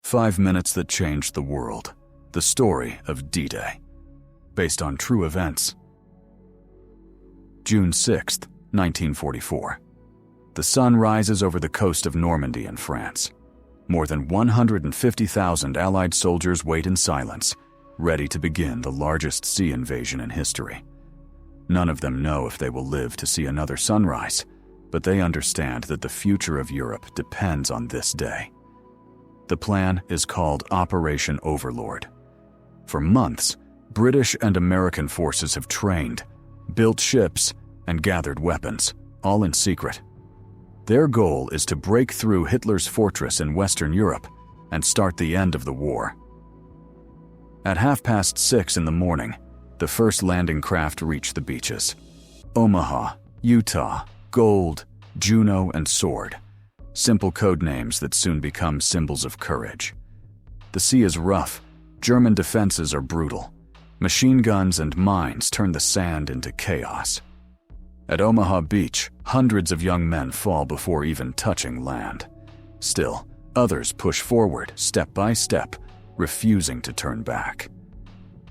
5 minutes that changed the world. The story of D-Day. Based on true events. June 6, 1944. The sun rises over the coast of Normandy in France. More than 150,000 Allied soldiers wait in silence, ready to begin the largest sea invasion in history. None of them know if they will live to see another sunrise, but they understand that the future of Europe depends on this day. The plan is called Operation Overlord. For months, British and American forces have trained, built ships, and gathered weapons, all in secret. Their goal is to break through Hitler's fortress in Western Europe and start the end of the war. At 6:30 in the morning, the first landing craft reached the beaches. Omaha, Utah, Gold, Juno, and Sword. Simple code names that soon become symbols of courage. The sea is rough, German defenses are brutal. Machine guns and mines turn the sand into chaos. At Omaha Beach, hundreds of young men fall before even touching land. Still, others push forward, step by step, refusing to turn back.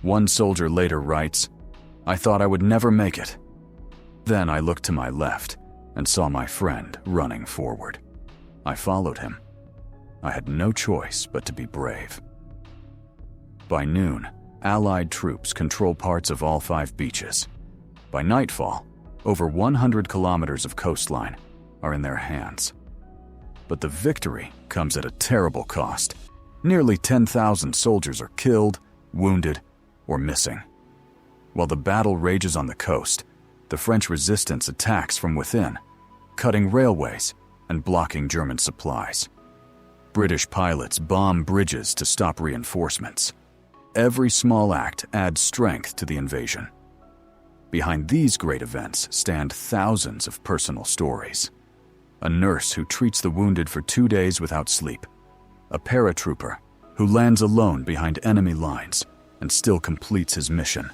One soldier later writes, "I thought I would never make it. Then I looked to my left and saw my friend running forward. I followed him. I had no choice but to be brave." By noon, Allied troops control parts of all 5 beaches. By nightfall, over 100 kilometers of coastline are in their hands. But the victory comes at a terrible cost. Nearly 10,000 soldiers are killed, wounded, or missing. While the battle rages on the coast, the French resistance attacks from within, cutting railways and blocking German supplies. British pilots bomb bridges to stop reinforcements. Every small act adds strength to the invasion. Behind these great events stand thousands of personal stories. A nurse who treats the wounded for 2 days without sleep. A paratrooper who lands alone behind enemy lines and still completes his mission.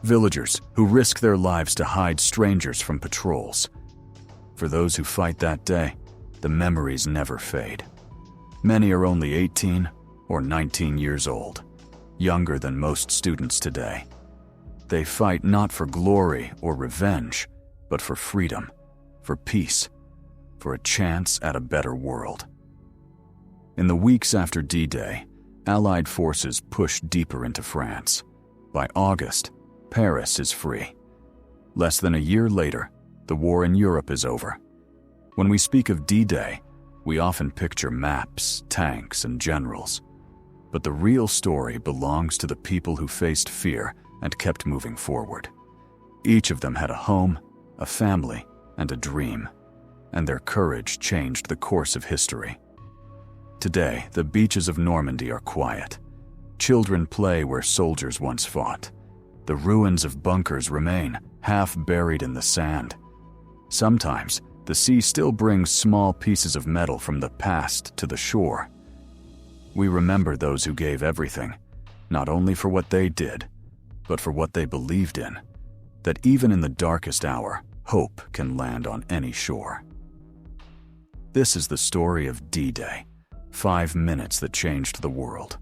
Villagers who risk their lives to hide strangers from patrols. For those who fight that day, the memories never fade. Many are only 18 or 19 years old, younger than most students today. They fight not for glory or revenge, but for freedom, for peace, for a chance at a better world. In the weeks after D-Day, Allied forces push deeper into France. By August, Paris is free. Less than a year later, the war in Europe is over. When we speak of D-Day, we often picture maps, tanks, and generals. But the real story belongs to the people who faced fear and kept moving forward. Each of them had a home, a family, and a dream, and their courage changed the course of history. Today, the beaches of Normandy are quiet. Children play where soldiers once fought. The ruins of bunkers remain, half buried in the sand. Sometimes, the sea still brings small pieces of metal from the past to the shore. We remember those who gave everything, not only for what they did, but for what they believed in, that even in the darkest hour, hope can land on any shore. This is the story of D-Day, 5 minutes that changed the world.